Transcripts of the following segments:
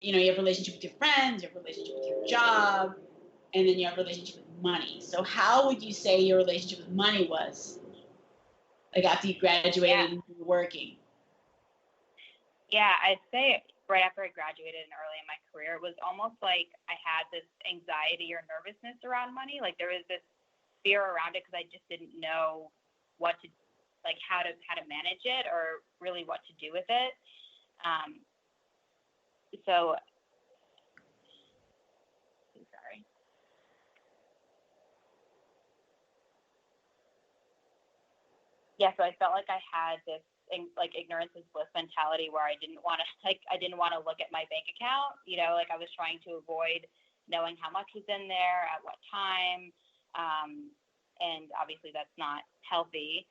you have a relationship with your friends, you have a relationship with your job, and then you have a relationship with money. So how would you say your relationship with money was? Like after you graduated and you were working? Yeah, I'd say right after I graduated and early in my career, it was almost like I had this anxiety or nervousness around money. Like there was this fear around it because I just didn't know what to, like how to manage it or really what to do with it. So, sorry. Yeah, so I felt like I had this like ignorance is bliss mentality where I didn't want to look at my bank account. Like I was trying to avoid knowing how much was in there at what time, and obviously that's not healthy.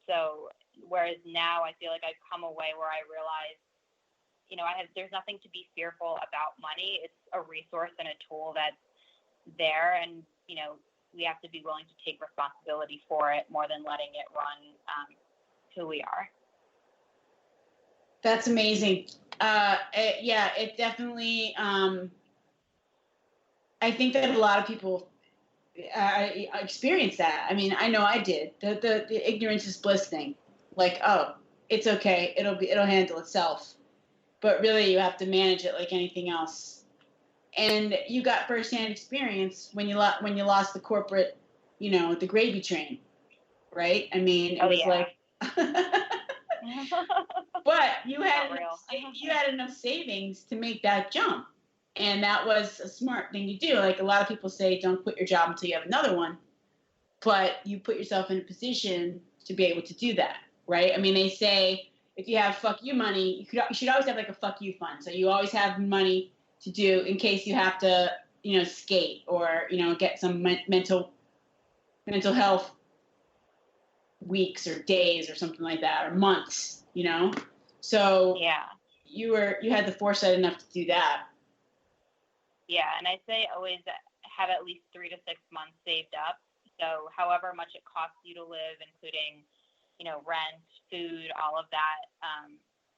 So whereas now I feel like I've come away where I realize, there's nothing to be fearful about money. It's a resource and a tool that's there, and we have to be willing to take responsibility for it more than letting it run who we are. That's amazing. It definitely. I think that a lot of people experience that. I mean, I know I did. The ignorance is bliss thing. Like, oh, it's okay. It'll handle itself. But really, you have to manage it like anything else. And you got firsthand experience when you lost the corporate, the gravy train, right? I mean, it was like. But you had enough savings to make that jump, and that was a smart thing to do. Like a lot of people say, don't quit your job until you have another one, but you put yourself in a position to be able to do that, right? I mean, they say if you have fuck you money, you should always have like a fuck you fund, so you always have money to do in case you have to, skate or get some mental health weeks or days or something like that, or months, So yeah, you had the foresight enough to do that. Yeah, and I'd say always have at least 3 to 6 months saved up. So however much it costs you to live, including, rent, food, all of that,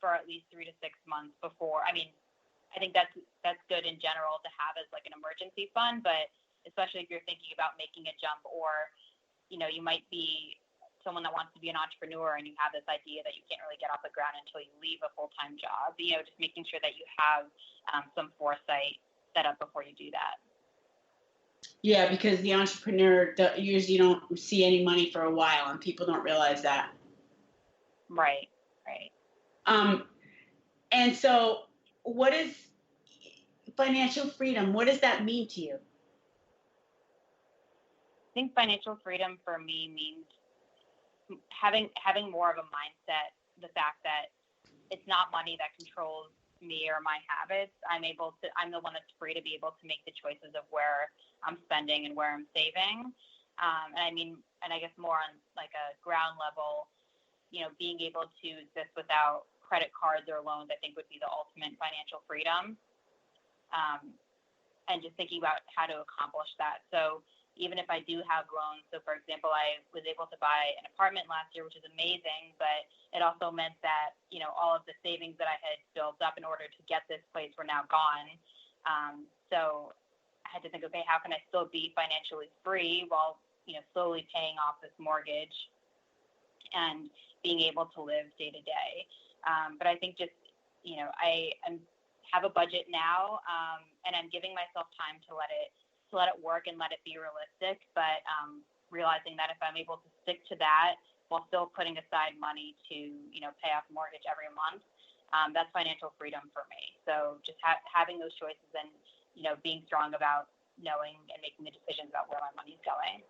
for at least 3 to 6 months before. I mean, I think that's good in general to have as like an emergency fund, but especially if you're thinking about making a jump, or, you might be someone that wants to be an entrepreneur and you have this idea that you can't really get off the ground until you leave a full-time job, just making sure that you have some foresight set up before you do that. Yeah, because the entrepreneur usually don't see any money for a while, and people don't realize that. Right. And so what is financial freedom? What does that mean to you? I think financial freedom for me means having more of a mindset, the fact that it's not money that controls me or my habits. I'm the one that's free to be able to make the choices of where I'm spending and where I'm saving. And I guess more on like a ground level, being able to exist without credit cards or loans, I think would be the ultimate financial freedom. And just thinking about how to accomplish that. So even if I do have loans, so for example, I was able to buy an apartment last year, which is amazing, but it also meant that, all of the savings that I had built up in order to get this place were now gone. So I had to think, okay, how can I still be financially free while, slowly paying off this mortgage and being able to live day to day. But I think just, I have a budget now, and I'm giving myself time to let it work and let it be realistic, but realizing that if I'm able to stick to that while still putting aside money to, pay off mortgage every month, that's financial freedom for me. So just having those choices and, being strong about knowing and making the decisions about where my money's going.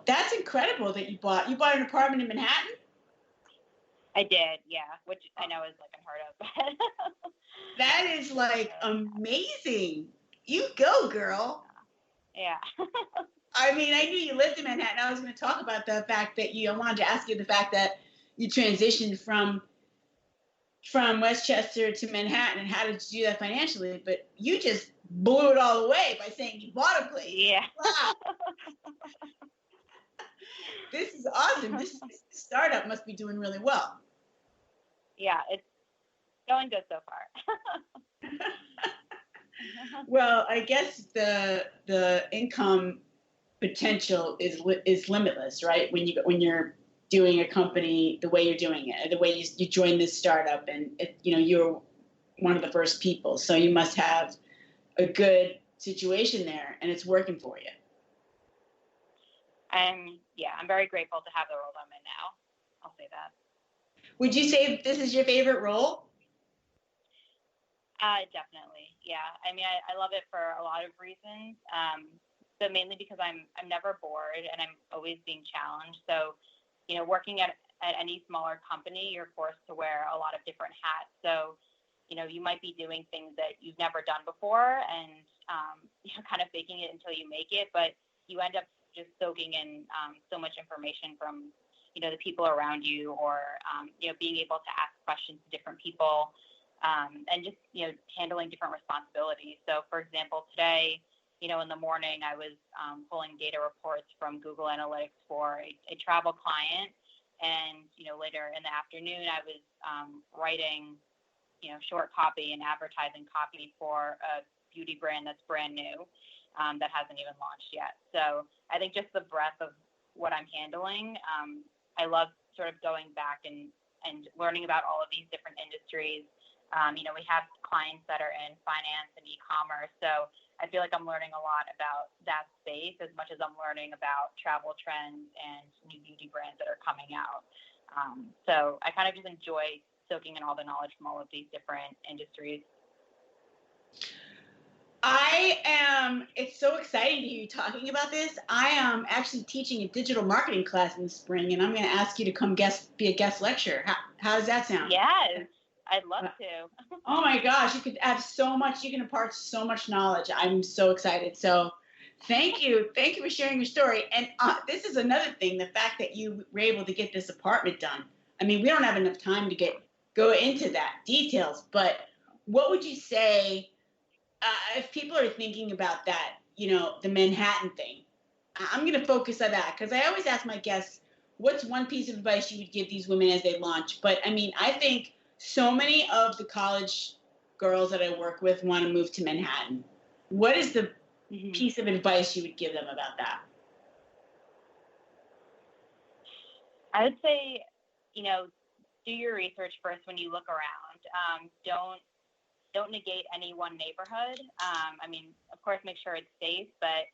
That's incredible that you bought an apartment in Manhattan. I did, yeah, which I know is like unheard of. That is like amazing. You go, girl. Yeah. I mean, I knew you lived in Manhattan. I was going to talk about the fact that I wanted to ask you the fact that you transitioned from Westchester to Manhattan, and how did you do that financially? But you just blew it all away by saying you bought a place. Yeah. Wow. This is awesome. This startup must be doing really well. Yeah, Going good so far. Well, I guess the income potential is limitless, right? When you're doing a company the way you're doing it, the way you join this startup, and you're one of the first people, so you must have a good situation there, and it's working for you. I'm very grateful to have the role I'm in now. I'll say that. Would you say this is your favorite role? Definitely, yeah. I mean, I love it for a lot of reasons. So mainly because I'm never bored and I'm always being challenged. So, working at any smaller company, you're forced to wear a lot of different hats. So, you might be doing things that you've never done before, and kind of faking it until you make it. But you end up just soaking in so much information from the people around you, or being able to ask questions to different people. And just, handling different responsibilities. So, for example, today, in the morning, I was pulling data reports from Google Analytics for a travel client. And, later in the afternoon, I was writing, short copy and advertising copy for a beauty brand that's brand new, that hasn't even launched yet. So I think just the breadth of what I'm handling, I love sort of going back and learning about all of these different industries. We have clients that are in finance and e-commerce, so I feel like I'm learning a lot about that space as much as I'm learning about travel trends and new beauty brands that are coming out. So I kind of just enjoy soaking in all the knowledge from all of these different industries. It's so exciting to hear you talking about this. I am actually teaching a digital marketing class in the spring, and I'm going to ask you to come be a guest lecturer. How does that sound? Yes, I'd love to. Oh my gosh, you could add so much, you can impart so much knowledge. I'm so excited. So thank you for sharing your story. And this is another thing, the fact that you were able to get this apartment done. I mean, we don't have enough time to go into that details, but what would you say if people are thinking about that, the Manhattan thing? I'm going to focus on that because I always ask my guests, what's one piece of advice you would give these women as they launch? But I mean, I think so many of the college girls that I work with want to move to Manhattan. What is the piece of advice you would give them about that? I would say, do your research first when you look around. Don't negate any one neighborhood. I mean, of course, make sure it's safe. But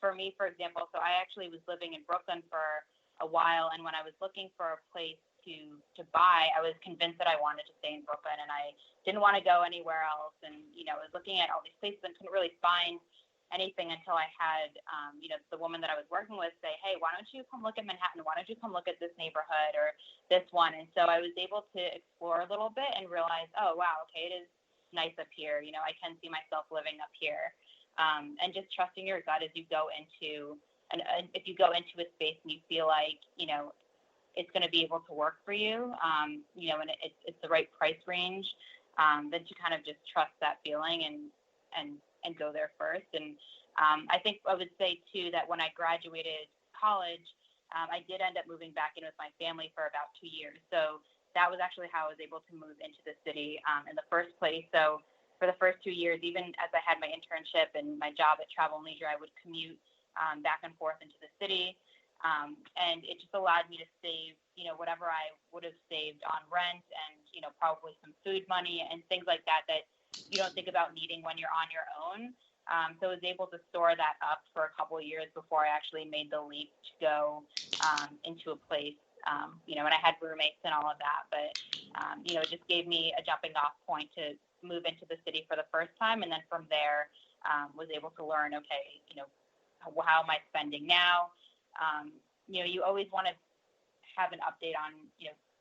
for me, for example, so I actually was living in Brooklyn for a while, and when I was looking for a place to buy, I was convinced that I wanted to stay in Brooklyn, and I didn't want to go anywhere else. And I was looking at all these places and couldn't really find anything until I had the woman that I was working with say, hey, why don't you come look at Manhattan? Why don't you come look at this neighborhood or this one? And so I was able to explore a little bit and realize, oh wow, okay, it is nice up here. I can see myself living up here. And just trusting your gut as you go into and if you go into a space and you feel like it's going to be able to work for you, and it's the right price range, then to kind of just trust that feeling and go there first. And I think I would say too that when I graduated college, I did end up moving back in with my family for about 2 years. So that was actually how I was able to move into the city in the first place. So for the first 2 years, even as I had my internship and my job at Travel and Leisure, I would commute back and forth into the city. And it just allowed me to save, whatever I would have saved on rent and, probably some food money and things like that you don't think about needing when you're on your own. So I was able to store that up for a couple of years before I actually made the leap to go into a place, and I had roommates and all of that. But, it just gave me a jumping off point to move into the city for the first time. And then from there, was able to learn, okay, how am I spending now? You always want to have an update on,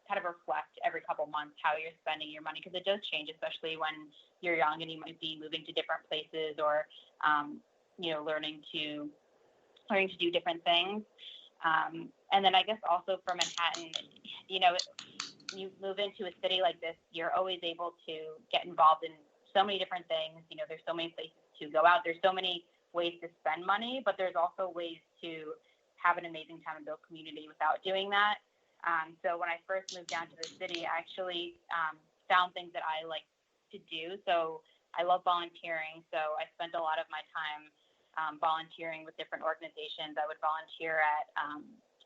kind of reflect every couple months how you're spending your money, because it does change, especially when you're young and you might be moving to different places or, learning to do different things. And then I guess also for Manhattan, you move into a city like this, you're always able to get involved in so many different things. There's so many places to go out. There's so many ways to spend money, but there's also ways to have an amazing time and build community without doing that. So when I first moved down to the city, I actually found things that I like to do. So I love volunteering. So I spent a lot of my time volunteering with different organizations. I would volunteer at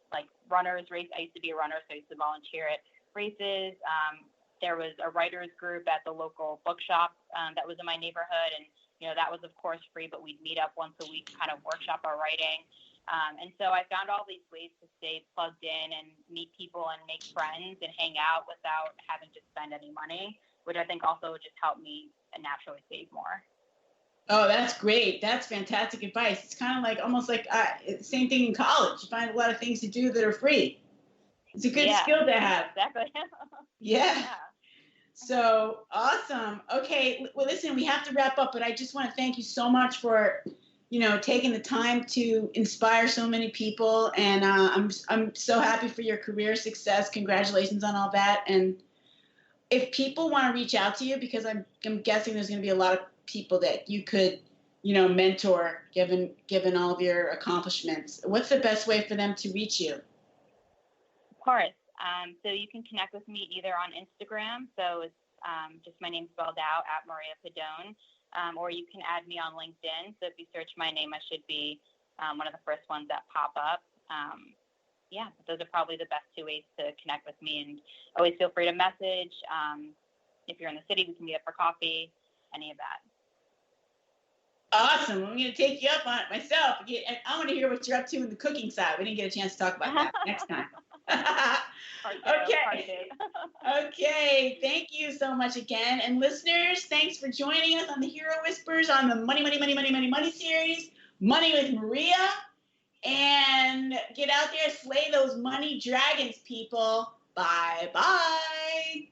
like runners race. I used to be a runner, so I used to volunteer at races. There was a writers group at the local bookshop that was in my neighborhood, and that was of course free, but we'd meet up once a week, kind of workshop our writing. And so I found all these ways to stay plugged in and meet people and make friends and hang out without having to spend any money, which I think also just helped me naturally save more. Oh, that's great. That's fantastic advice. It's kind of like almost like same thing in college. You find a lot of things to do that are free. It's a good skill to have. Exactly. Yeah. So awesome. Okay. Well, listen, we have to wrap up, but I just want to thank you so much for, taking the time to inspire so many people. And I'm so happy for your career success. Congratulations on all that. And if people want to reach out to you, because I'm guessing there's going to be a lot of people that you could, mentor, given all of your accomplishments, what's the best way for them to reach you? Of course. So you can connect with me either on Instagram. So it's just my name spelled out at Maria PEDONE, or you can add me on LinkedIn. So if you search my name, I should be one of the first ones that pop up. Those are probably the best two ways to connect with me. And always feel free to message. If you're in the city, we can meet up for coffee, any of that. Awesome. I'm going to take you up on it myself. I want to hear what you're up to in the cooking side. We didn't get a chance to talk about that next time. Okay. Thank you so much again. And listeners, thanks for joining us on the Hero Whispers on the Money, Money, Money, Money, Money, Money series, Money with Maria. And get out there, slay those money dragons, people. Bye-bye.